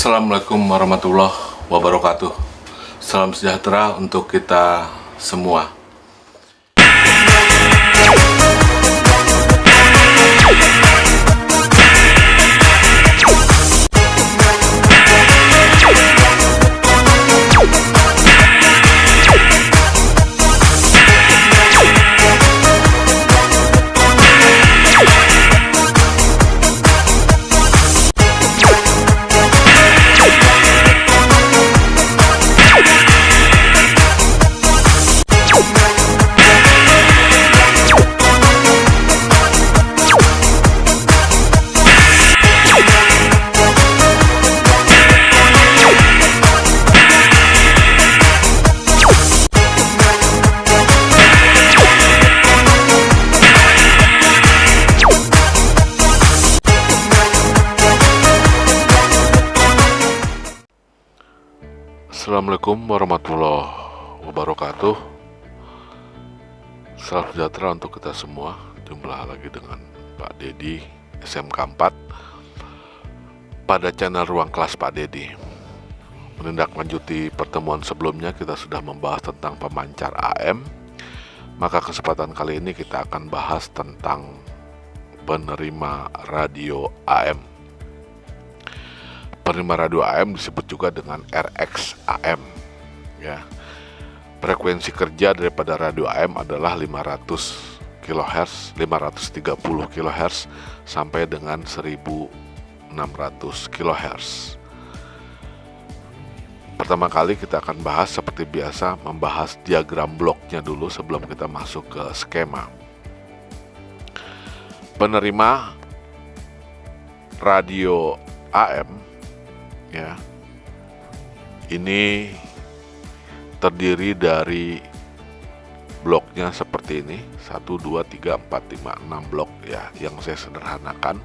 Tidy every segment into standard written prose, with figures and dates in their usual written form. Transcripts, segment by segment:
Assalamualaikum warahmatullahi wabarakatuh. Salam sejahtera untuk kita semua. Assalamualaikum warahmatullahi wabarakatuh. Salam sejahtera untuk kita semua. Jumpa lagi dengan Pak Dedi, SMK 4, pada channel Ruang Kelas Pak Dedi. Menindaklanjuti pertemuan sebelumnya, kita sudah membahas tentang pemancar AM. Maka kesempatan kali ini kita akan bahas tentang penerima radio AM. Penerima radio AM disebut juga dengan RX AM, ya. Frekuensi kerja daripada radio AM adalah 500 kHz, 530 kHz sampai dengan 1600 kHz. Pertama kali kita akan bahas seperti biasa, membahas diagram bloknya dulu sebelum kita masuk ke skema. Penerima radio AM, ya, ini terdiri dari bloknya seperti ini, 1, 2, 3, 4, 5, 6 blok, ya, yang saya sederhanakan.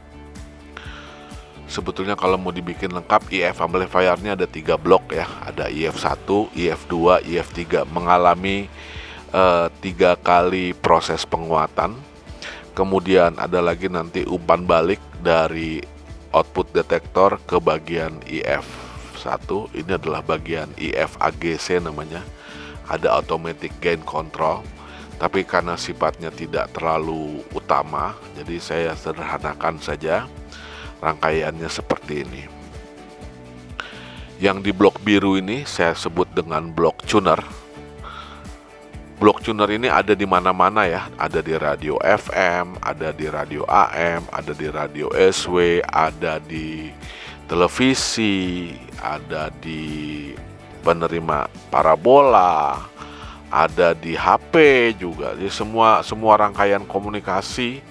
Sebetulnya kalau mau dibikin lengkap, IF amplifiernya ada 3 blok, ya, ada IF1, IF2, IF3, mengalami 3 kali proses penguatan. Kemudian ada lagi nanti umpan balik dari output detektor ke bagian IF1. Ini adalah bagian IF AGC namanya. Ada automatic gain control, tapi karena sifatnya tidak terlalu utama, jadi saya sederhanakan saja rangkaiannya seperti ini. Yang di blok biru ini saya sebut dengan blok tuner. Blok tuner ini ada di mana-mana, ya. Ada di radio FM, ada di radio AM, ada di radio SW, ada di televisi, ada di penerima parabola, ada di HP juga. Jadi semua rangkaian komunikasi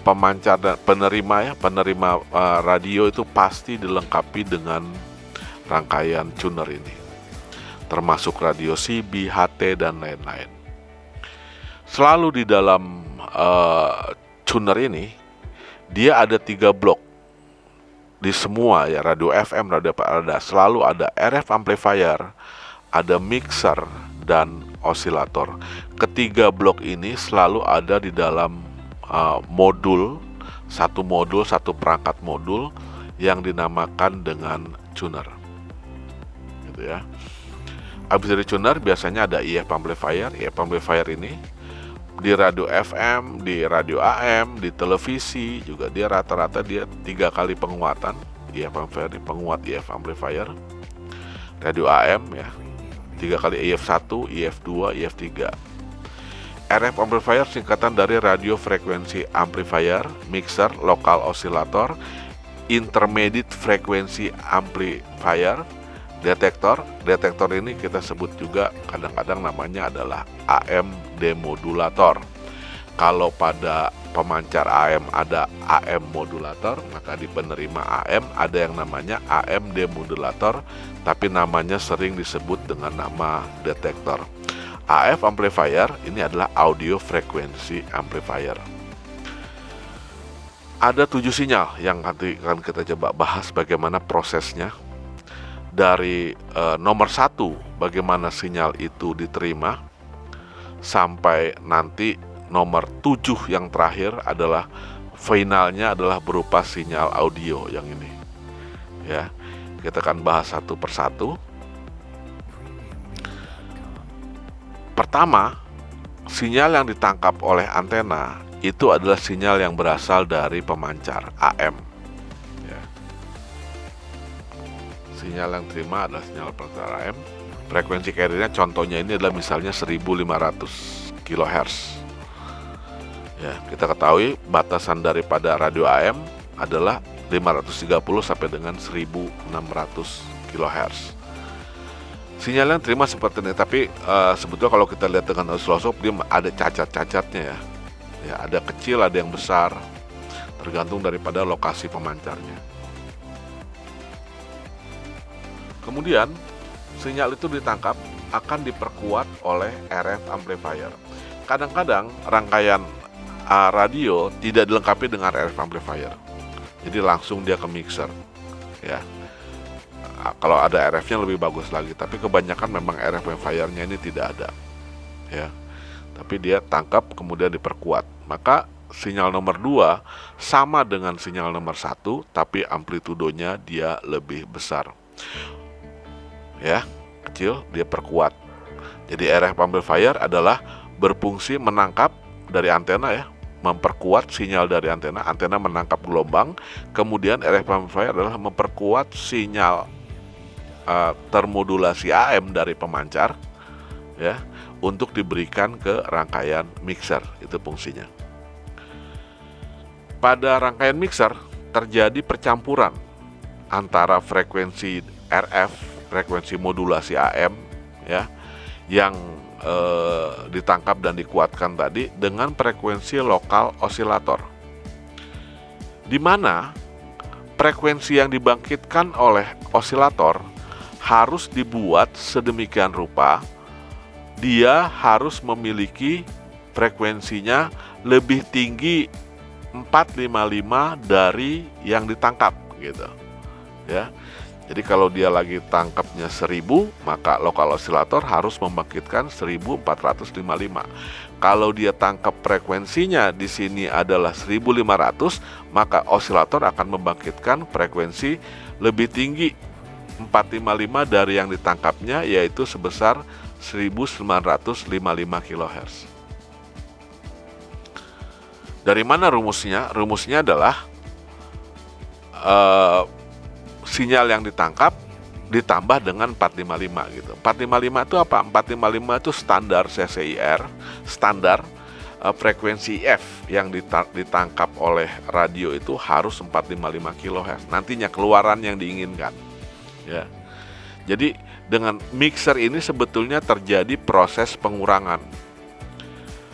pemancar dan penerima, ya, penerima radio itu pasti dilengkapi dengan rangkaian tuner ini, termasuk radio CB, HT, dan lain-lain. Selalu di dalam tuner ini, dia ada 3 blok. Di semua, ya, radio FM, radio ada, selalu ada RF amplifier, ada mixer, dan osilator. Ketiga blok ini selalu ada di dalam satu perangkat modul yang dinamakan dengan tuner, gitu, ya. Habis dari tuner biasanya ada IF amplifier. IF amplifier ini di radio FM, di radio AM, di televisi juga dia rata-rata 3 kali penguatan. IF amplifier, penguat IF amplifier. Radio AM, ya, 3 kali IF1, IF2, IF3. RF amplifier singkatan dari radio frekuensi amplifier, mixer, lokal osilator, intermediate frekuensi amplifier, detektor. Detektor ini kita sebut juga kadang-kadang namanya adalah AM demodulator. Kalau pada pemancar AM ada AM modulator, maka di penerima AM ada yang namanya AM demodulator, tapi namanya sering disebut dengan nama detektor. AF amplifier ini adalah audio frequency amplifier. Ada 7 sinyal yang nanti akan kita coba bahas bagaimana prosesnya. Dari nomor 1 bagaimana sinyal itu diterima, sampai nanti nomor 7 yang terakhir adalah finalnya adalah berupa sinyal audio yang ini, ya. Kita akan bahas satu persatu. Pertama, sinyal yang ditangkap oleh antena itu adalah sinyal yang berasal dari pemancar AM. Ya. Sinyal yang terima adalah sinyal pemancar AM. Frekuensi carrier-nya contohnya ini adalah misalnya 1500 kHz. Ya, kita ketahui batasan daripada radio AM adalah 530 sampai dengan 1600 kHz. Sinyal yang terima seperti ini, tapi sebetulnya kalau kita lihat dengan oscilloscope dia ada cacat-cacatnya ya. Ya, ada kecil, ada yang besar, tergantung daripada lokasi pemancarnya. Kemudian sinyal itu ditangkap akan diperkuat oleh RF amplifier. Kadang-kadang rangkaian radio tidak dilengkapi dengan RF amplifier, jadi langsung dia ke mixer. Ya, kalau ada RF-nya lebih bagus lagi, tapi kebanyakan memang RF amplifier-nya ini tidak ada. Ya, tapi dia tangkap kemudian diperkuat. Maka sinyal nomor 2 sama dengan sinyal nomor 1, tapi amplitudonya dia lebih besar. Ya, kecil, dia perkuat. Jadi RF amplifier adalah berfungsi menangkap dari antena ya, memperkuat sinyal dari antena. Antena menangkap gelombang, kemudian RF amplifier adalah memperkuat sinyal termodulasi AM dari pemancar ya, untuk diberikan ke rangkaian mixer. Itu fungsinya. Pada rangkaian mixer terjadi percampuran antara frekuensi RF, frekuensi modulasi AM ya, yang ditangkap dan dikuatkan tadi dengan frekuensi lokal osilator, di mana frekuensi yang dibangkitkan oleh osilator harus dibuat sedemikian rupa dia harus memiliki frekuensinya lebih tinggi 455 dari yang ditangkap gitu ya. Jadi kalau dia lagi tangkapnya 1000, maka lokal osilator harus membangkitkan 1455. Kalau dia tangkap frekuensinya di sini adalah 1500, maka osilator akan membangkitkan frekuensi lebih tinggi 455 dari yang ditangkapnya, yaitu sebesar 1955 kHz. Dari mana rumusnya? Rumusnya adalah sinyal yang ditangkap ditambah dengan 455 gitu. 455 itu apa? 455 itu standar CCIR, standar frekuensi F yang ditangkap oleh radio itu harus 455 kHz. Nantinya keluaran yang diinginkan. Ya. Jadi dengan mixer ini sebetulnya terjadi proses pengurangan.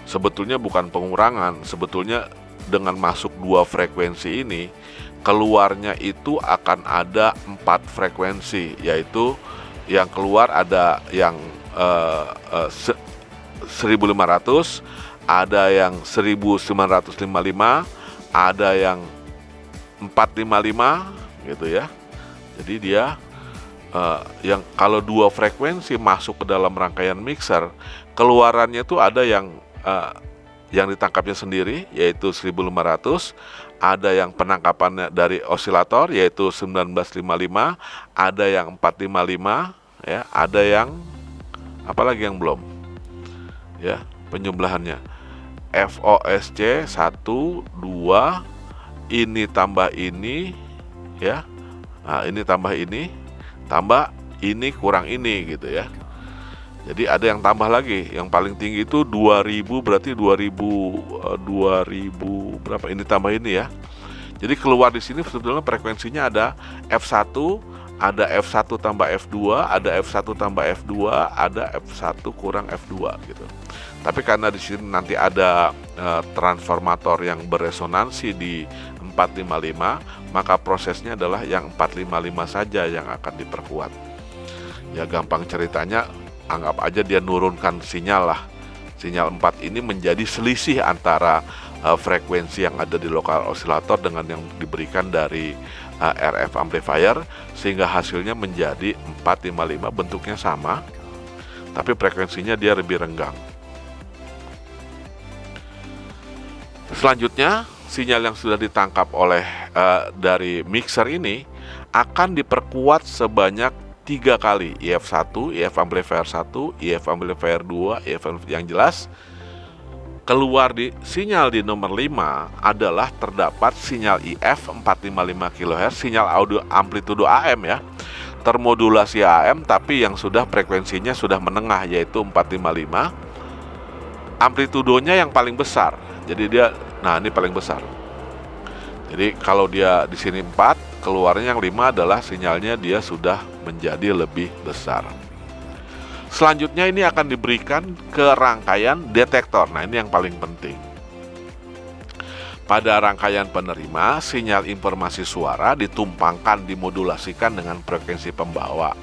Sebetulnya bukan pengurangan, sebetulnya dengan masuk 2 frekuensi ini keluarnya itu akan ada 4 frekuensi, yaitu yang keluar ada yang 1500, ada yang 1955, ada yang 455 gitu ya. Jadi dia yang kalau 2 frekuensi masuk ke dalam rangkaian mixer, keluarannya itu ada yang ditangkapnya sendiri yaitu 1500, ada yang penangkapannya dari osilator yaitu 1955, ada yang 455 ya, ada yang apalagi yang belum ya penjumlahannya FOSC 1 2, ini tambah ini ya. Nah, ini tambah ini, tambah ini kurang ini gitu ya. Jadi ada yang tambah lagi, yang paling tinggi itu 2000, berarti 2000 berapa? Ini tambah ini ya. Jadi keluar di sini sebetulnya frekuensinya ada F1, ada F1 tambah F2, ada F1 tambah F2, ada F1 kurang F2 gitu. Tapi karena di sini nanti ada transformator yang beresonansi di 455, maka prosesnya adalah yang 455 saja yang akan diperkuat. Ya gampang ceritanya, anggap aja dia nurunkan sinyal lah. Sinyal 4 ini menjadi selisih antara frekuensi yang ada di lokal osilator dengan yang diberikan dari RF amplifier, sehingga hasilnya menjadi 455, bentuknya sama, tapi frekuensinya dia lebih renggang. Selanjutnya, sinyal yang sudah ditangkap oleh dari mixer ini akan diperkuat sebanyak 3 kali. EF1, EF amplifier 1, EF amplifier 2, EF yang jelas keluar di sinyal di nomor 5 adalah terdapat sinyal IF 455 kHz, sinyal audio amplitudo AM ya. Termodulasi AM tapi yang sudah frekuensinya sudah menengah yaitu 455. Amplitudonya yang paling besar. Jadi dia ini paling besar. Jadi kalau dia di sini 4, keluarnya yang 5 adalah sinyalnya dia sudah menjadi lebih besar. Selanjutnya ini akan diberikan ke rangkaian detektor. Nah, ini yang paling penting. Pada rangkaian penerima, sinyal informasi suara ditumpangkan, dimodulasikan dengan frekuensi pembawa.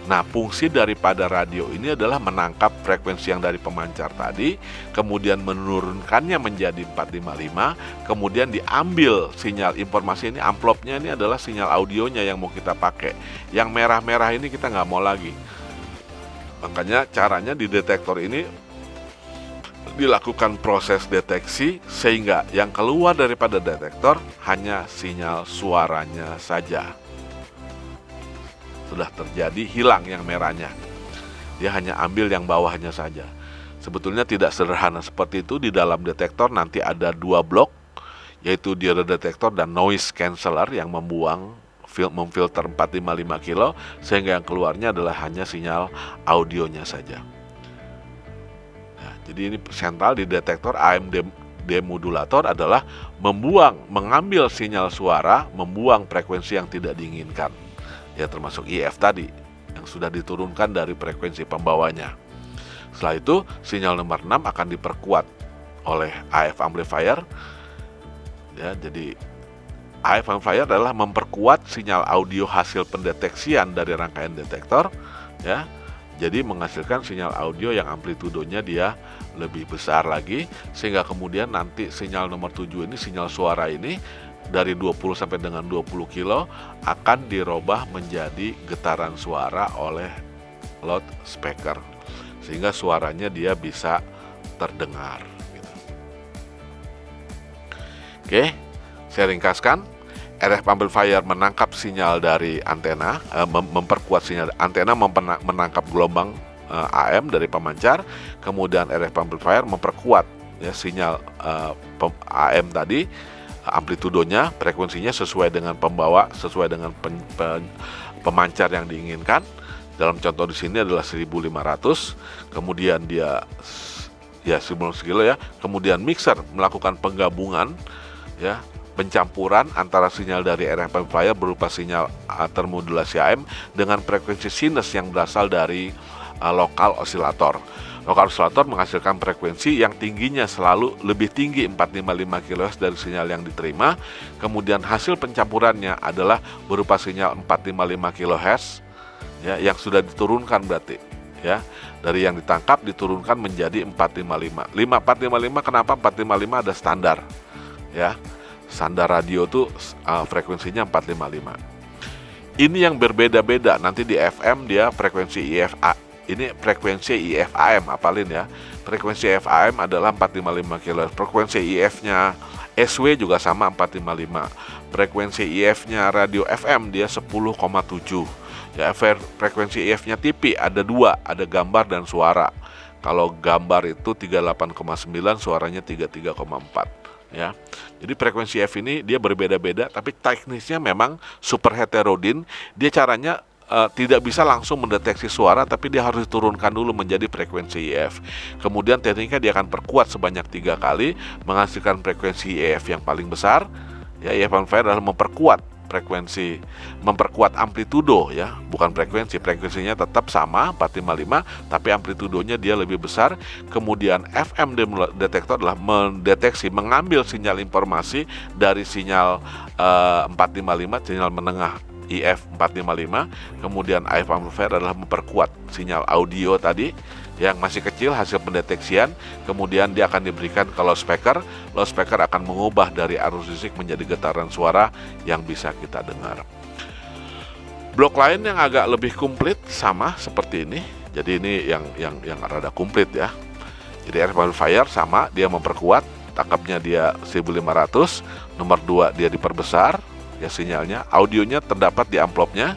Nah, fungsi daripada radio ini adalah menangkap frekuensi yang dari pemancar tadi, kemudian menurunkannya menjadi 455, kemudian diambil sinyal informasi ini, amplopnya ini adalah sinyal audionya yang mau kita pakai. Yang merah-merah ini kita nggak mau lagi. Makanya caranya di detektor ini dilakukan proses deteksi sehingga yang keluar daripada detektor hanya sinyal suaranya saja. Sudah terjadi hilang yang merahnya. Dia hanya ambil yang bawahnya saja. Sebetulnya tidak sederhana seperti itu. Di dalam detektor nanti ada 2 blok, yaitu dioda detektor dan noise canceller yang memfilter 455 kilo sehingga yang keluarnya adalah hanya sinyal audionya saja. Nah, jadi ini sentral di detektor AM demodulator adalah mengambil sinyal suara, membuang frekuensi yang tidak diinginkan. Ya termasuk IF tadi yang sudah diturunkan dari frekuensi pembawanya. Setelah itu sinyal nomor 6 akan diperkuat oleh AF amplifier. Ya, jadi AF amplifier adalah memperkuat sinyal audio hasil pendeteksian dari rangkaian detektor ya. Jadi menghasilkan sinyal audio yang amplitudonya dia lebih besar lagi sehingga kemudian nanti sinyal nomor 7 ini, sinyal suara ini dari 20 sampai dengan 20 kilo akan dirubah menjadi getaran suara oleh loudspeaker sehingga suaranya dia bisa terdengar gitu. Oke, saya ringkaskan. RF amplifier menangkap sinyal dari antena, memperkuat sinyal antena, menangkap gelombang AM dari pemancar. Kemudian RF amplifier memperkuat ya sinyal AM tadi, amplitudonya, frekuensinya sesuai dengan pembawa, sesuai dengan pemancar yang diinginkan. Dalam contoh di sini adalah 1500. Kemudian dia ya 1500 kilo ya. Kemudian mixer melakukan penggabungan ya, pencampuran antara sinyal dari RF amplifier berupa sinyal termodulasi AM dengan frekuensi sinus yang berasal dari lokal osilator. Lokal osilator menghasilkan frekuensi yang tingginya selalu lebih tinggi 455 kHz dari sinyal yang diterima. Kemudian hasil pencampurannya adalah berupa sinyal 455 kHz ya, yang sudah diturunkan berarti ya. Dari yang ditangkap diturunkan menjadi 455. 455 kenapa 455 ada standar ya. Standar radio tuh frekuensinya 455. Ini yang berbeda-beda. Nanti di FM dia frekuensi IFA. Ini frekuensi IF AM, apalin ya. Frekuensi IF AM adalah 455 kHz. Frekuensi IF-nya SW juga sama 455. Frekuensi IF-nya radio FM dia 10,7. Ya, frekuensi IF-nya TV ada 2, ada gambar dan suara. Kalau gambar itu 38,9, suaranya 33,4. Ya, jadi frekuensi F ini dia berbeda-beda, tapi teknisnya memang super heterogen. Dia caranya tidak bisa langsung mendeteksi suara, tapi dia harus diturunkan dulu menjadi frekuensi IF. Kemudian tekniknya dia akan perkuat sebanyak 3 kali, menghasilkan frekuensi IF yang paling besar. Ya, IF amplifier adalah memperkuat amplitudo ya, bukan frekuensinya tetap sama 455 tapi amplitudonya dia lebih besar. Kemudian FM detektor adalah mengambil sinyal informasi dari sinyal 455, sinyal menengah IF 455. Kemudian AF amplifier adalah memperkuat sinyal audio tadi yang masih kecil hasil pendeteksian, kemudian dia akan diberikan ke loudspeaker. Loudspeaker akan mengubah dari arus listrik menjadi getaran suara yang bisa kita dengar. Blok lain yang agak lebih komplit sama seperti ini. Jadi ini yang rada komplit ya. Jadi RF amplifier sama, dia memperkuat, tangkapnya dia 1500, nomor 2 dia diperbesar ya sinyalnya, audionya terdapat di amplopnya.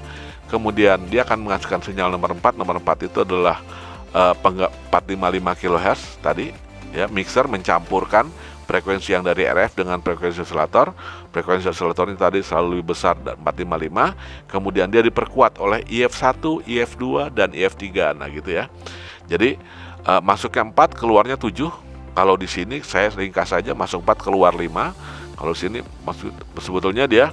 Kemudian dia akan menghasilkan sinyal nomor 4. Nomor 4 itu adalah 455 kHz tadi ya. Mixer mencampurkan frekuensi yang dari RF dengan frekuensi oscillator. Frekuensi oscillator ini tadi selalu lebih besar dan 455. Kemudian dia diperkuat oleh IF1, IF2 dan IF3. Nah gitu ya. Jadi masuknya 4, keluarnya 7. Kalau di sini saya ringkas saja, masuk 4 keluar 5. Kalau sini sebetulnya dia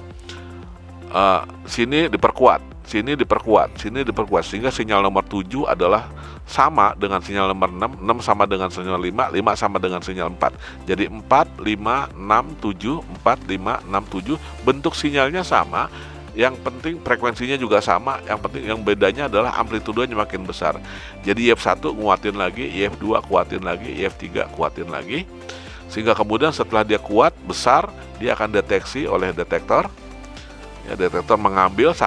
sini diperkuat, sini diperkuat, sini diperkuat, sehingga sinyal nomor 7 adalah sama dengan sinyal nomor 6, 6 sama dengan sinyal 5, 5 sama dengan sinyal 4. Jadi 4, 5, 6, 7, 4, 5, 6, 7, bentuk sinyalnya sama. Yang penting frekuensinya juga sama, yang penting yang bedanya adalah amplitudenya makin besar. Jadi IF1 nguatin lagi, IF2 kuatin lagi, IF3 kuatin lagi. Sehingga kemudian setelah dia kuat, besar, dia akan deteksi oleh detektor. Ya, detektor mengambil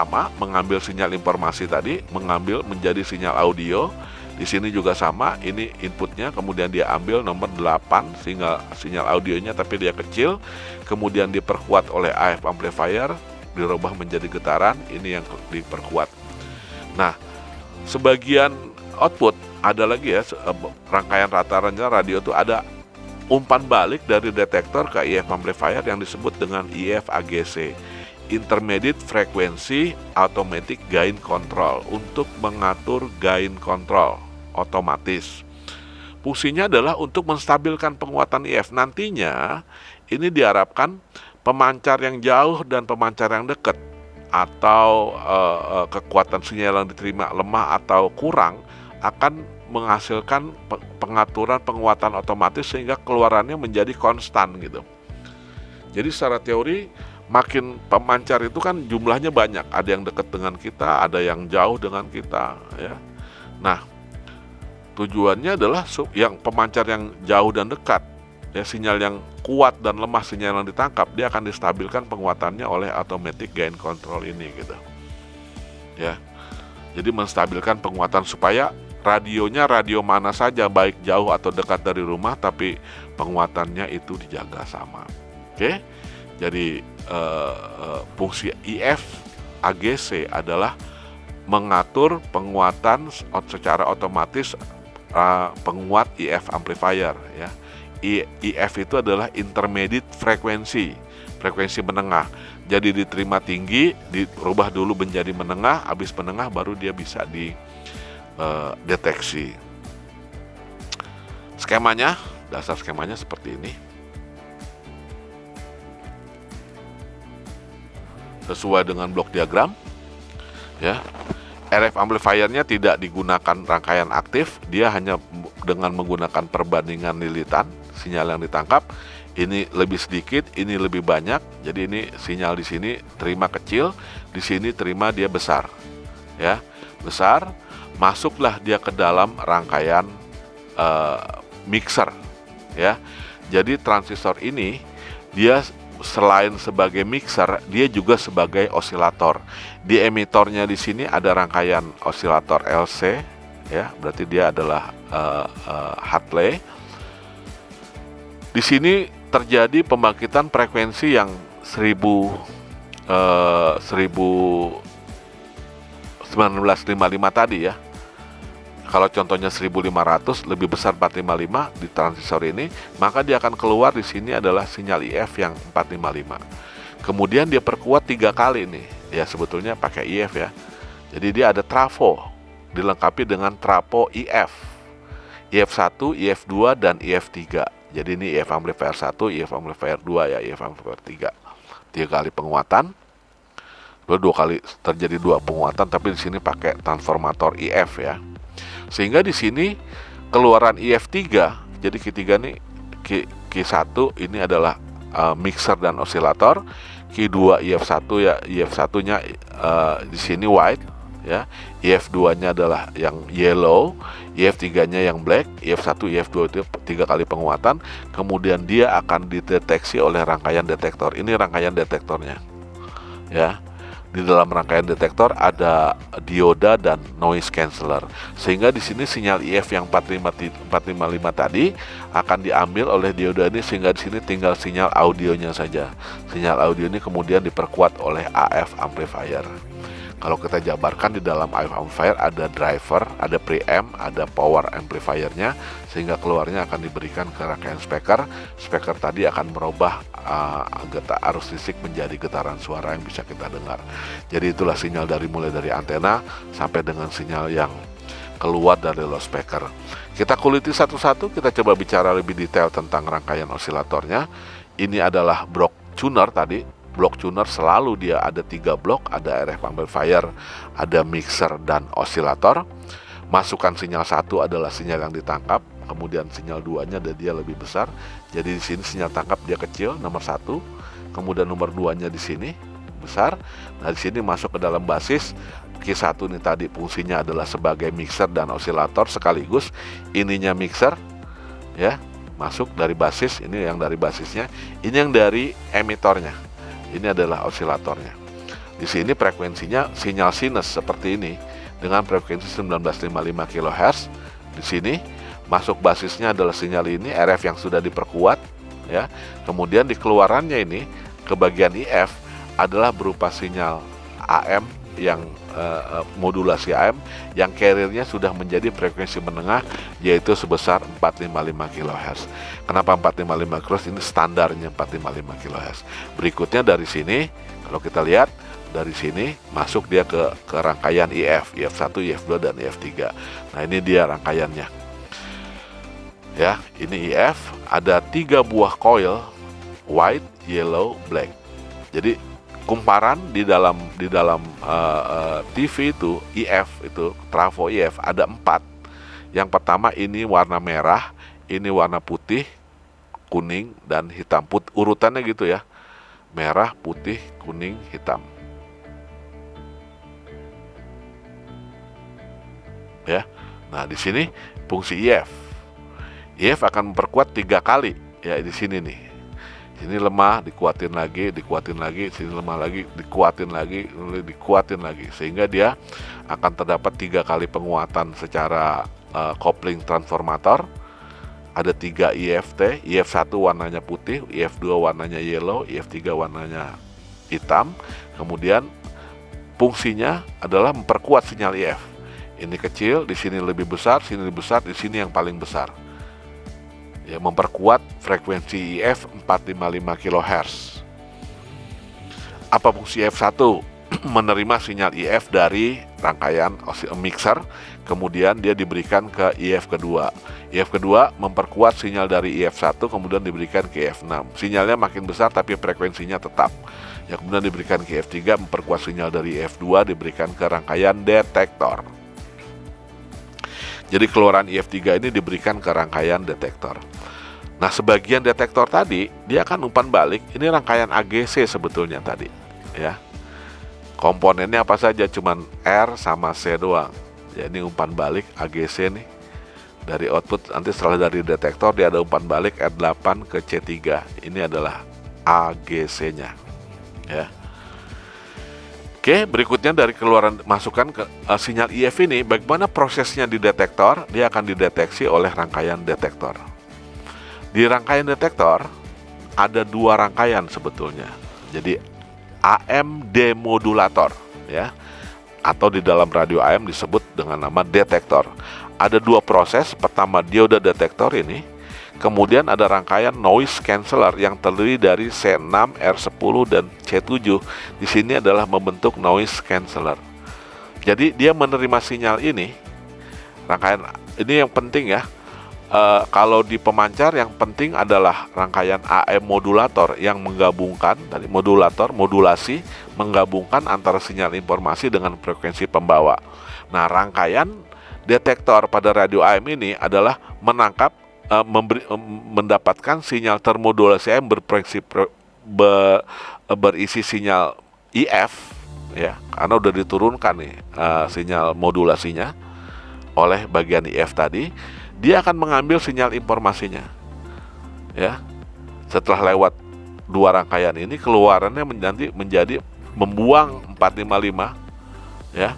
sinyal informasi tadi, mengambil menjadi sinyal audio. Di sini juga sama, ini inputnya, kemudian dia ambil nomor 8 sehingga sinyal audionya tapi dia kecil. Kemudian diperkuat oleh AF amplifier, dirubah menjadi getaran, ini yang diperkuat. Nah, sebagian output ada lagi ya, rangkaian rata-rata radio itu ada umpan balik dari detektor ke IF amplifier yang disebut dengan IF AGC, Intermediate Frequency Automatic Gain Control, untuk mengatur gain control otomatis. Fungsinya adalah untuk menstabilkan penguatan IF. Nantinya ini diharapkan pemancar yang jauh dan pemancar yang dekat, atau kekuatan sinyal yang diterima lemah atau kurang, akan menghasilkan pengaturan penguatan otomatis sehingga keluarannya menjadi konstan gitu. Jadi secara teori, makin pemancar itu kan jumlahnya banyak, ada yang dekat dengan kita, ada yang jauh dengan kita ya. Nah, tujuannya adalah yang pemancar yang jauh dan dekat ya, sinyal yang kuat dan lemah sinyal yang ditangkap, dia akan distabilkan penguatannya oleh automatic gain control ini gitu ya. Jadi menstabilkan penguatan supaya radionya radio mana saja, baik jauh atau dekat dari rumah, tapi penguatannya itu dijaga sama. Oke, jadi fungsi IF AGC adalah mengatur penguatan secara otomatis penguat IF amplifier ya. IF itu adalah intermediate frekuensi menengah. Jadi diterima tinggi, dirubah dulu menjadi menengah, habis menengah baru dia bisa dideteksi. Skemanya, dasar skemanya seperti ini. Sesuai dengan blok diagram ya. RF amplifiernya tidak digunakan rangkaian aktif, dia hanya dengan menggunakan perbandingan lilitan sinyal yang ditangkap. Ini lebih sedikit, ini lebih banyak. Jadi ini sinyal di sini terima kecil, di sini terima dia besar. Ya, besar, masuklah dia ke dalam rangkaian mixer. Ya, jadi transistor ini dia selain sebagai mixer, dia juga sebagai osilator. Di emitornya di sini ada rangkaian osilator LC, ya, berarti dia adalah Hartley. Di sini terjadi pembangkitan frekuensi yang 1955 tadi ya. Kalau contohnya 1500 lebih besar 455 di transistor ini, maka dia akan keluar di sini adalah sinyal IF yang 455. Kemudian dia perkuat 3 kali nih. Ya sebetulnya pakai IF ya. Jadi dia ada trafo, dilengkapi dengan trafo IF. IF1, IF2 dan IF3. Jadi ini IF amplifier 1, IF amplifier 2 ya, IF amplifier 3. 3 kali penguatan. Dua kali terjadi 2 penguatan, tapi di sini pakai transformator IF ya. Sehingga di sini keluaran IF3, jadi Q3 nih, Q1 ini adalah mixer dan osilator, Q2 IF1 ya, IF1-nya di sini white ya, IF2-nya adalah yang yellow, IF3-nya yang black, IF1, IF2 itu 3 kali penguatan, kemudian dia akan dideteksi oleh rangkaian detektor. Ini rangkaian detektornya. Ya. Di dalam rangkaian detektor ada dioda dan noise canceller, sehingga di sini sinyal IF yang 455 tadi akan diambil oleh dioda ini, sehingga di sini tinggal sinyal audionya saja. Sinyal audio ini kemudian diperkuat oleh AF amplifier. Kalau kita jabarkan, di dalam AF amplifier ada driver, ada preamp, ada power amplifiernya, sehingga keluarnya akan diberikan ke rangkaian speaker. Speaker tadi akan merubah arus listrik menjadi getaran suara yang bisa kita dengar. Jadi itulah sinyal mulai dari antena sampai dengan sinyal yang keluar dari loudspeaker. Kita kuliti satu-satu, kita coba bicara lebih detail tentang rangkaian osilatornya. Ini adalah block tuner tadi. Blok tuner selalu dia ada 3 blok, ada RF amplifier, ada mixer dan osilator. Masukan sinyal 1 adalah sinyal yang ditangkap, kemudian sinyal 2-nya dia lebih besar. Jadi di sini sinyal tangkap dia kecil, nomor 1. Kemudian nomor 2-nya di sini besar. Nah, di sini masuk ke dalam basis. Q1 ini tadi fungsinya adalah sebagai mixer dan osilator sekaligus. Ininya mixer, ya, masuk dari basis. Ini yang dari basisnya, ini yang dari emitornya. Ini adalah osilatornya. Di sini frekuensinya sinyal sinus seperti ini dengan frekuensi 1955 kHz. Di sini masuk basisnya adalah sinyal ini RF yang sudah diperkuat, ya. Kemudian di keluarannya ini ke bagian IF adalah berupa sinyal AM yang modulasi AM yang carriernya sudah menjadi frekuensi menengah, yaitu sebesar 455 kHz. Kenapa 455 kHz? Ini standarnya 455 kHz. Berikutnya dari sini, kalau kita lihat dari sini masuk dia ke rangkaian IF 1, IF 2 dan IF 3. Nah, ini dia rangkaiannya. Ya, ini IF ada 3 buah coil, white, yellow, black. Jadi kumparan di dalam TV itu IF itu trafo IF ada 4. Yang pertama ini warna merah, ini warna putih, kuning dan hitam. Urutannya gitu ya. Merah, putih, kuning, hitam. Ya. Nah, di sini fungsi IF. IF akan memperkuat 3 kali ya di sini nih. Ini lemah, dikuatin lagi, sini lemah lagi, dikuatin lagi, sehingga dia akan terdapat 3 kali penguatan secara kopling transformator. Ada 3 IFT, IF1 warnanya putih, IF2 warnanya yellow, IF3 warnanya hitam. Kemudian fungsinya adalah memperkuat sinyal IF. Ini kecil, di sini lebih besar, sini lebih besar, di sini yang paling besar. Ya, memperkuat frekuensi IF 455 kHz. Apa fungsi IF1? Menerima sinyal IF dari rangkaian mixer, kemudian dia diberikan ke IF kedua. IF kedua memperkuat sinyal dari IF1, kemudian diberikan ke IF6. Sinyalnya makin besar tapi frekuensinya tetap. Ya, kemudian diberikan ke IF3, memperkuat sinyal dari IF2, diberikan ke rangkaian detektor. Jadi keluaran IF3 ini diberikan ke rangkaian detektor. Nah, sebagian detektor tadi dia akan umpan balik. Ini rangkaian AGC sebetulnya tadi, ya. Komponennya apa saja? Cuman R sama C doang. Ya, ini umpan balik AGC nih. Dari output nanti setelah dari detektor dia ada umpan balik R8 ke C3. Ini adalah AGC-nya, ya. Oke, berikutnya dari keluaran masukan ke sinyal IF ini, bagaimana prosesnya di detektor? Dia akan dideteksi oleh rangkaian detektor. Di rangkaian detektor ada 2 rangkaian sebetulnya. Jadi AM demodulator, ya, atau di dalam radio AM disebut dengan nama detektor. Ada 2 proses. Pertama dioda detektor ini, kemudian ada rangkaian noise canceller yang terdiri dari C6, R10 dan C7. Di sini adalah membentuk noise canceller. Jadi dia menerima sinyal ini. Rangkaian ini yang penting ya. Kalau di pemancar yang penting adalah rangkaian AM modulator yang menggabungkan dari modulasi menggabungkan antara sinyal informasi dengan frekuensi pembawa. Nah, rangkaian detektor pada radio AM ini adalah menangkap mendapatkan sinyal termodulasi AM berisi sinyal IF, ya, karena udah diturunkan nih sinyal modulasinya oleh bagian IF tadi. Dia akan mengambil sinyal informasinya, ya. Setelah lewat 2 rangkaian ini, keluarannya menjadi membuang 455, ya,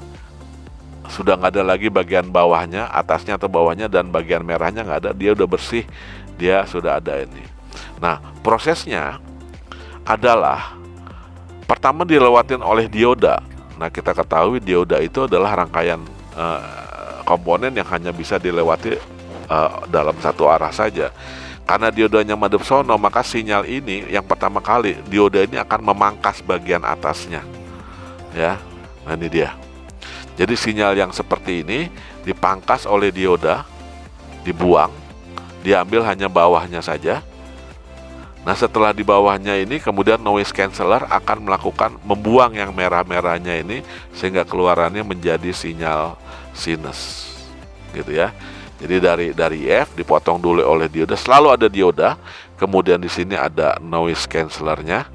sudah nggak ada lagi bagian bawahnya, atasnya atau bawahnya, dan bagian merahnya nggak ada, dia udah bersih, dia sudah ada ini. Nah, prosesnya adalah pertama dilewatin oleh dioda. Nah, kita ketahui dioda itu adalah rangkaian komponen yang hanya bisa dilewati dalam satu arah saja. Karena diodanya madep sono, maka sinyal ini yang pertama kali dioda ini akan memangkas bagian atasnya, ya. Nah, ini dia. Jadi sinyal yang seperti ini dipangkas oleh dioda, dibuang, diambil hanya bawahnya saja. Nah, setelah di bawahnya ini kemudian noise canceller akan melakukan membuang yang merah-merahnya ini sehingga keluarannya menjadi sinyal sinus, gitu ya. Jadi dari EF dipotong dulu oleh dioda, selalu ada dioda, kemudian di sini ada noise cancellernya,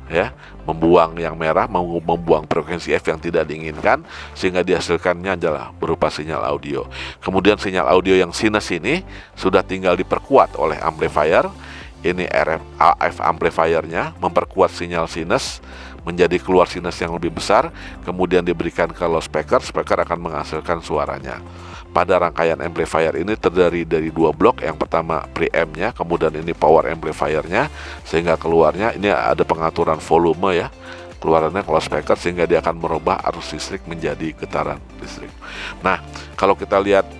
ya, membuang yang merah, membuang frekuensi F yang tidak diinginkan, sehingga dihasilkannya adalah berupa sinyal audio. Kemudian sinyal audio yang sinus ini sudah tinggal diperkuat oleh amplifier. Ini AF amplifiernya memperkuat sinyal sinus menjadi keluar sinus yang lebih besar, kemudian diberikan ke loudspeaker, speaker akan menghasilkan suaranya. Pada rangkaian amplifier ini terdiri dari dua blok, yang pertama preamp-nya, kemudian ini power amplifiernya, sehingga keluarnya ini ada pengaturan volume, ya, keluarannya ke loudspeaker, sehingga dia akan merubah arus listrik menjadi getaran listrik. Nah, kalau kita lihat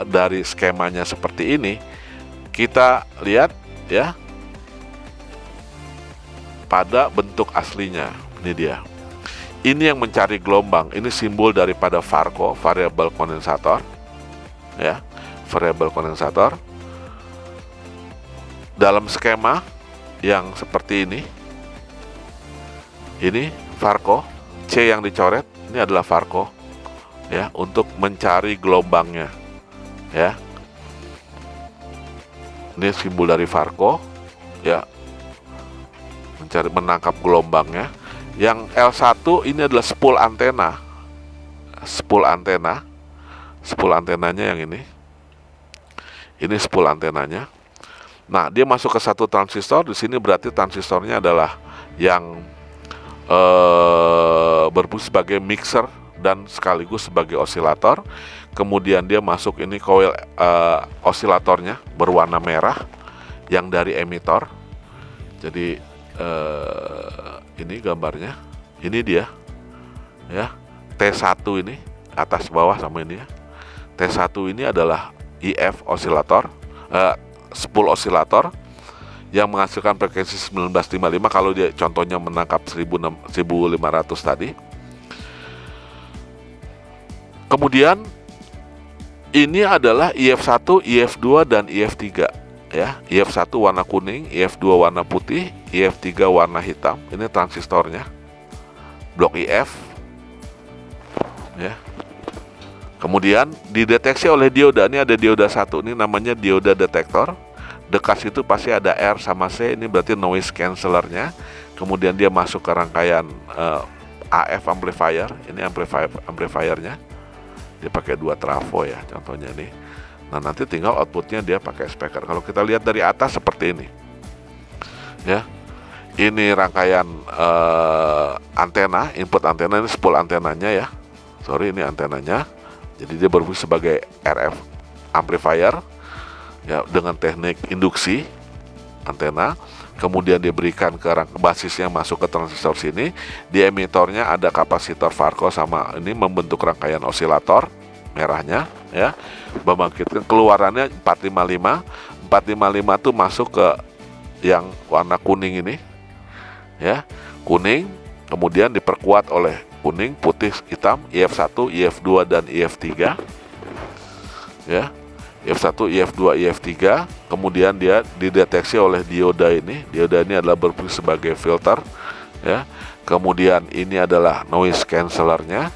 dari skemanya seperti ini, kita lihat, ya, pada bentuk aslinya. Ini dia. Ini yang mencari gelombang. Ini simbol daripada VARCO, variable kondensator, ya, variable kondensator. Dalam skema yang seperti ini VARCO, C yang dicoret ini adalah VARCO, ya, untuk mencari gelombangnya, ya. Ini simbol dari VARCO, ya, menangkap gelombangnya. Yang L1 ini adalah spool antena. Spool antenanya yang ini. Ini spool antenanya. Nah, dia masuk ke satu transistor. Di sini berarti transistornya adalah yang berfungsi sebagai mixer dan sekaligus sebagai osilator. Kemudian dia masuk ini coil osilatornya berwarna merah yang dari emitor. Jadi ini gambarnya, ini dia, ya, T1 ini atas bawah sama ini, ya. T1 ini adalah IF osilator, spool osilator yang menghasilkan frekuensi 1955 kalau dia contohnya menangkap 1500 tadi. Kemudian ini adalah IF1, IF2 dan IF3, ya. IF1 warna kuning, IF2 warna putih, IF3 warna hitam. Ini transistornya, blok IF, ya. Kemudian dideteksi oleh dioda. Ini ada dioda satu, ini namanya dioda detektor. Dekat situ pasti ada R sama C, ini berarti noise cancellernya. Kemudian dia masuk ke rangkaian AF amplifier. Ini amplifiernya. Dia pakai 2 trafo, ya, contohnya nih. Nah, nanti tinggal outputnya dia pakai speaker. Kalau kita lihat dari atas seperti ini, ya. Ini rangkaian antena, input antena, ini spool antenanya, ya. Sorry, ini antenanya. Jadi dia berfungsi sebagai RF amplifier, ya, dengan teknik induksi antena. Kemudian diberikan ke basisnya masuk ke transistor sini. Di emitornya ada kapasitor VARCO sama ini membentuk rangkaian osilator merahnya, ya. Membangkitkan keluarannya 455. 455 tuh masuk ke yang warna kuning ini, ya. Kuning, kemudian diperkuat oleh kuning, putih, hitam, IF1, IF2 dan IF3, ya. IF1, IF2, IF3. Kemudian dia dideteksi oleh dioda ini. Dioda ini adalah berfungsi sebagai filter, ya. Kemudian ini adalah noise cancellernya,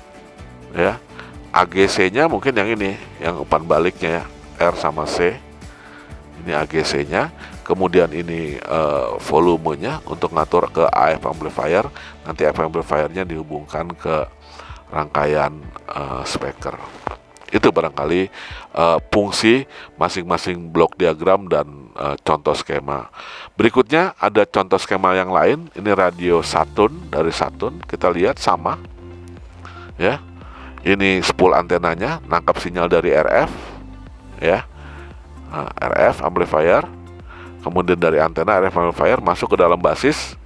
ya. AGC-nya mungkin yang ini, yang umpan baliknya, ya, R sama C. Ini AGC-nya. Kemudian ini volumenya untuk ngatur ke AF amplifier. Nanti AF amplifier-nya dihubungkan ke rangkaian speaker. Itu barangkali fungsi masing-masing blok diagram dan contoh skema. Berikutnya ada contoh skema yang lain. Ini radio Saturn, dari Saturn kita lihat sama ya. Ini spool antenanya nangkap sinyal dari RF ya. RF amplifier. Kemudian dari antena RF amplifier masuk ke dalam basis.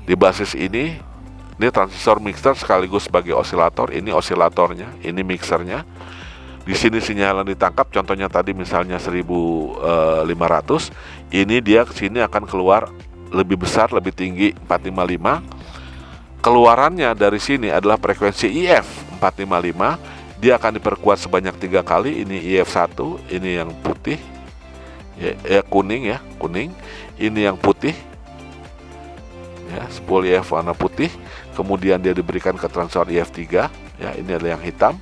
Di basis ini transistor mixer sekaligus sebagai osilator. Ini osilatornya, ini mixernya. Di sini sinyal yang ditangkap, contohnya tadi misalnya 1500, ini dia sini akan keluar lebih besar, lebih tinggi 455. Keluarannya dari sini adalah frekuensi IF 455. Dia akan diperkuat sebanyak 3 kali. Ini IF1, ini yang putih. Kuning. Ini yang putih. Ya, spool IF warna putih. Kemudian dia diberikan ke transistor IF3. Ya, ini adalah yang hitam.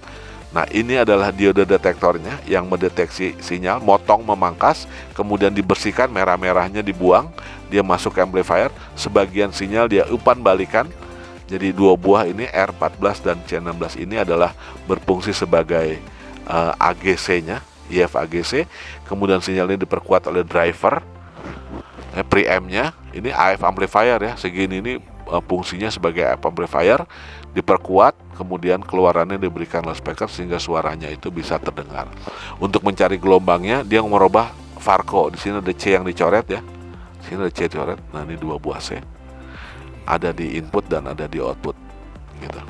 Nah, ini adalah diode detektornya yang mendeteksi sinyal, motong, memangkas, kemudian dibersihkan, merah-merahnya dibuang, dia masuk ke amplifier, sebagian sinyal dia umpan balikan. Jadi 2 buah ini R14 dan C16 ini adalah berfungsi sebagai AGC-nya, IF AGC. Kemudian sinyal ini diperkuat oleh driver, preamp-nya, ini AF amplifier ya, segini ini fungsinya sebagai AF amplifier, diperkuat, kemudian keluarannya diberikan loudspeaker sehingga suaranya itu bisa terdengar. Untuk mencari gelombangnya, dia merubah Farco. Di sini ada C yang dicoret ya, di sini ada C dicoret. Nah, ini 2 buah C, ada di input dan ada di output gitu.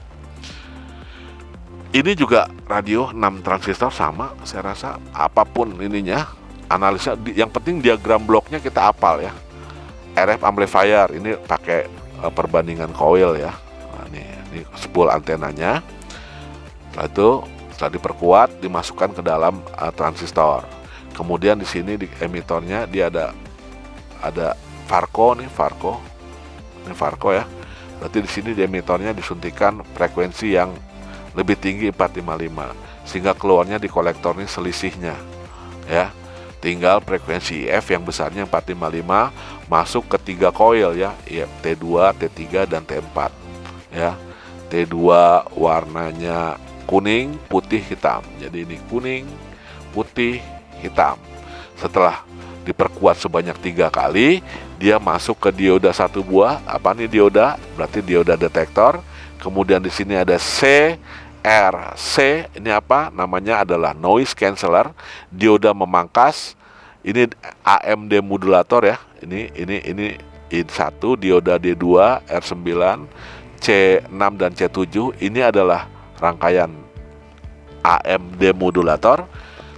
Ini juga radio 6 transistor sama, saya rasa apapun ininya, analisa yang penting diagram bloknya kita hafal ya. RF amplifier ini pakai perbandingan coil ya. Nah, ini spool antenanya. Setelah diperkuat, dimasukkan ke dalam transistor. Kemudian di sini di emitornya dia ada Farco nih, Farco. Ini Farco ya. Berarti di sini di emitornya disuntikan frekuensi yang lebih tinggi 455, sehingga keluarnya di kolektor ini selisihnya ya. Tinggal frekuensi IF yang besarnya 455 masuk ke 3 coil ya, T2, T3 dan T4 ya. T2 warnanya kuning, putih, hitam. Jadi ini kuning, putih, hitam. Setelah diperkuat sebanyak 3 kali, dia masuk ke dioda 1 buah. Apa nih dioda? Berarti dioda detektor. Kemudian di sini ada CRC, ini apa? Namanya adalah noise canceller, dioda memangkas. Ini AMD modulator ya. Ini I1, dioda D2, R9, C6 dan C7. Ini adalah rangkaian AMD modulator.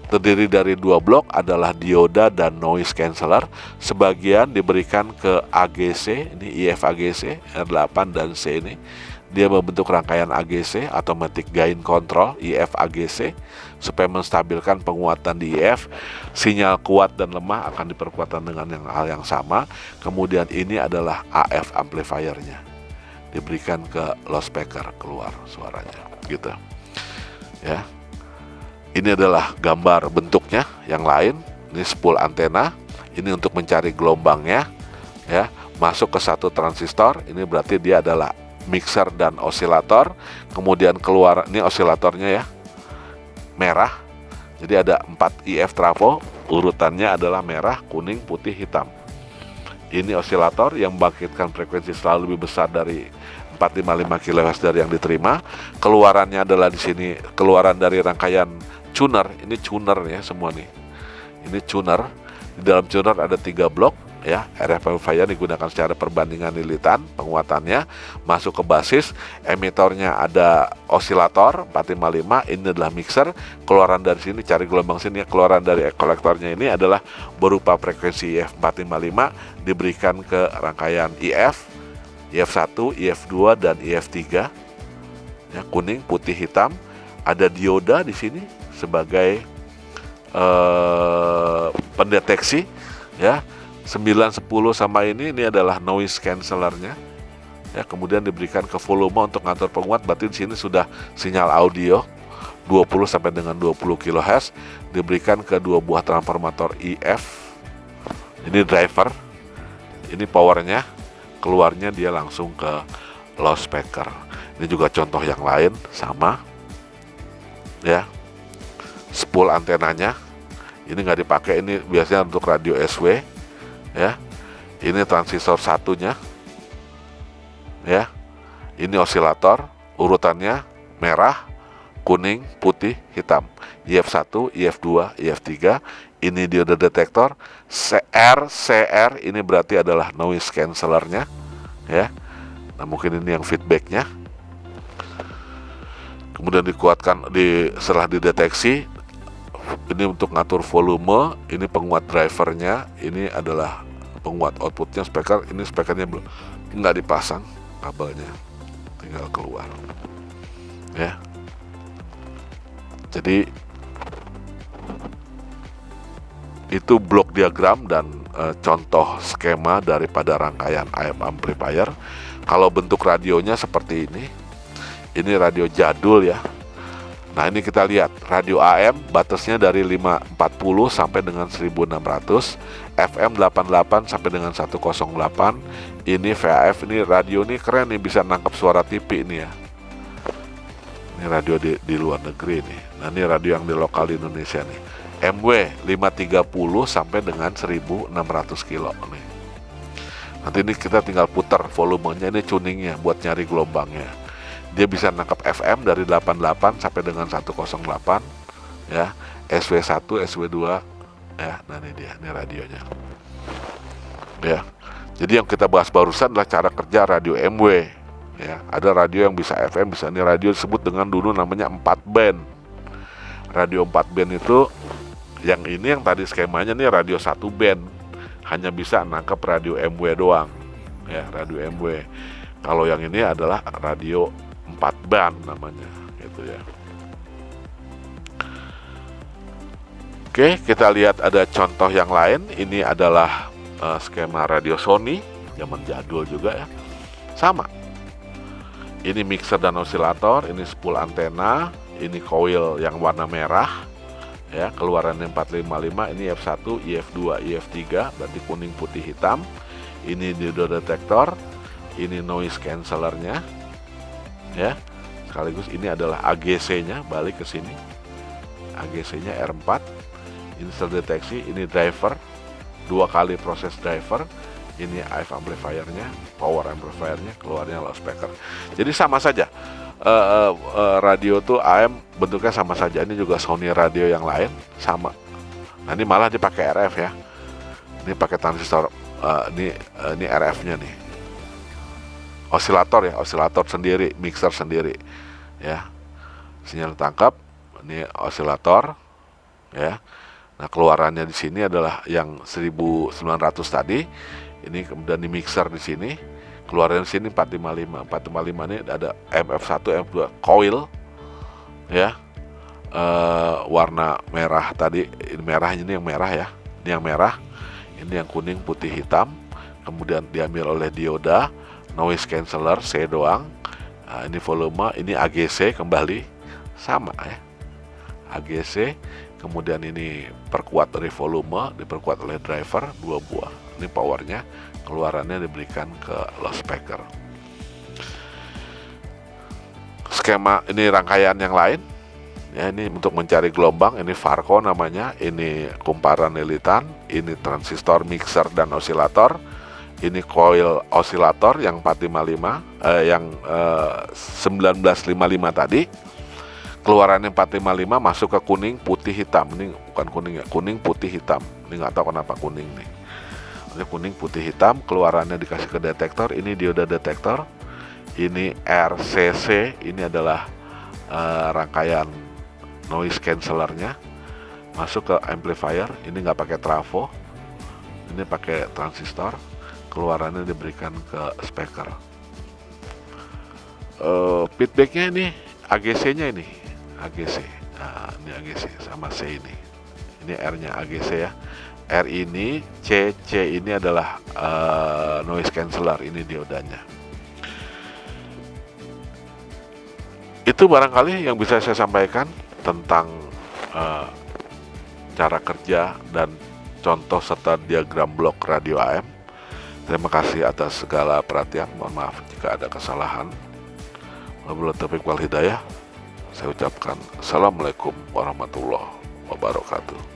Terdiri dari 2 blok adalah dioda dan noise canceller. Sebagian diberikan ke AGC, ini IF AGC, R8 dan C ini. Dia membentuk rangkaian AGC, Automatic Gain Control, IF AGC, supaya menstabilkan penguatan di IF. Sinyal kuat dan lemah akan diperkuatkan dengan hal yang sama. Kemudian ini adalah AF amplifiernya, diberikan ke loudspeaker, keluar suaranya gitu ya. Ini adalah gambar bentuknya yang lain. Ini spool antena. Ini untuk mencari gelombangnya ya. Masuk ke 1 transistor. Ini berarti dia adalah mixer dan osilator. Kemudian keluar, ini osilatornya ya, merah. Jadi ada 4 IF trafo. Urutannya adalah merah, kuning, putih, hitam. Ini osilator yang membangkitkan frekuensi selalu lebih besar dari 455 kHz dari yang diterima. Keluarannya adalah di sini keluaran dari rangkaian tuner. Ini tuner ya semua nih. Ini tuner. Di dalam tuner ada 3 blok ya. RF amplifier digunakan secara perbandingan lilitan, penguatannya masuk ke basis. Emitornya ada osilator 455. Ini adalah mixer. Keluaran dari sini, cari gelombang sini ya. Keluaran dari kolektornya ini adalah berupa frekuensi IF 455 diberikan ke rangkaian IF, IF1, IF2 dan IF3 ya, kuning, putih, hitam. Ada dioda di sini sebagai pendeteksi ya. 9, 10 sama ini adalah noise cancellernya ya. Kemudian diberikan ke volume untuk ngatur penguat. Berarti di sini sudah sinyal audio 20 sampai dengan 20 kHz diberikan ke 2 buah transformator IF. Ini driver, ini powernya, keluarnya dia langsung ke loudspeaker. Ini juga contoh yang lain sama ya. spool antenanya. Ini nggak dipakai, ini biasanya untuk radio SW ya. Ini transistor satunya ya. Ini osilator, urutannya merah, kuning, putih, hitam. IF1, IF2, IF3. Ini diode detektor. CR ini berarti adalah noise cancellernya ya. Nah mungkin ini yang feedbacknya. Kemudian dikuatkan setelah dideteksi, ini untuk ngatur volume, ini penguat drivernya, ini adalah penguat outputnya, speaker. Ini speakernya belum, nggak dipasang kabelnya, tinggal keluar ya. Jadi itu blok diagram dan contoh skema daripada rangkaian AM amplifier. Kalau bentuk radionya seperti ini radio jadul ya. Nah ini kita lihat radio AM batasnya dari 540 sampai dengan 1600, FM 88 sampai dengan 108. Ini VHF, ini radio ini keren nih, bisa nangkap suara TV ini ya. Ini radio di luar negeri nih. Nah ini radio yang di lokal di Indonesia nih. MW 530 sampai dengan 1600 kilo nih. Nanti ini kita tinggal putar volumenya, ini tuningnya buat nyari gelombangnya. Dia bisa nangkap FM dari 88 sampai dengan 108 ya, SW1, SW2 ya. Nah ini dia, ini radionya ya. Jadi yang kita bahas barusan adalah cara kerja radio MW ya. Ada radio yang bisa FM, bisa, ini radio disebut dengan dulu namanya 4 band. Radio 4 band itu yang ini, yang tadi skemanya nih radio 1 band, hanya bisa nangkap radio MW doang ya, radio MW. Kalau yang ini adalah radio 4 band namanya gitu ya. Oke, kita lihat ada contoh yang lain. Ini adalah skema radio Sony zaman jadul juga ya. Sama. Ini mixer dan osilator, ini spool antena, ini coil yang warna merah ya, keluarannya 455. Ini F1, IF2, IF3, berarti kuning, putih, hitam. Ini diode detektor, ini noise cancellernya ya. Sekaligus ini adalah AGC-nya, balik ke sini. AGC-nya R4. Ini terdeteksi, ini driver, 2 kali proses driver. Ini AF amplifiernya, power amplifiernya, keluarnya loudspeaker. Jadi sama saja. Radio tuh AM bentuknya sama saja. Ini juga Sony radio yang lain sama. Nah ini malah dipakai RF ya. Ini pakai transistor. Ini RF-nya nih. Osilator ya, osilator sendiri, mixer sendiri ya. Sinyal tangkap, ini osilator ya. Nah keluarannya di sini adalah yang 1900 tadi. Ini kemudian di mixer di sini, keluarannya di sini 455. 455 ini ada MF1, MF2 coil ya. Warna merah tadi, ini merahnya, ini yang merah ya. Ini yang merah, ini yang kuning, putih, hitam. Kemudian diambil oleh dioda, noise canceller C doang. Nah, ini volume, ini AGC kembali sama ya. AGC, kemudian ini perkuat dari volume, diperkuat oleh driver 2 buah. Ini powernya, keluarannya diberikan ke loudspeaker. Skema ini rangkaian yang lain ya, ini untuk mencari gelombang, ini Farco namanya, ini kumparan lilitan, ini transistor, mixer dan osilator. Ini coil osilator yang 455, yang 1955 tadi. Keluarannya 455 masuk ke kuning, putih, hitam. Ini bukan kuning ya, kuning, putih, hitam. Ini nggak tahu kenapa kuning nih. Ini kuning, putih, hitam. Keluarannya dikasih ke detektor. Ini diode detektor. Ini RCC. Ini adalah rangkaian noise cancellernya. Masuk ke amplifier. Ini nggak pakai trafo. Ini pakai transistor. Keluarannya diberikan ke speaker. Feedbacknya ini AGC-nya ini AGC. Nah, ini AGC sama C ini. Ini R-nya AGC ya. R ini, C ini adalah noise canceller. Ini diodanya. Itu barangkali yang bisa saya sampaikan tentang cara kerja dan contoh serta diagram blok radio AM. Terima kasih atas segala perhatian. Mohon maaf jika ada kesalahan. Wabillahi taufiq wal hidayah. Saya ucapkan Assalamualaikum warahmatullahi wabarakatuh.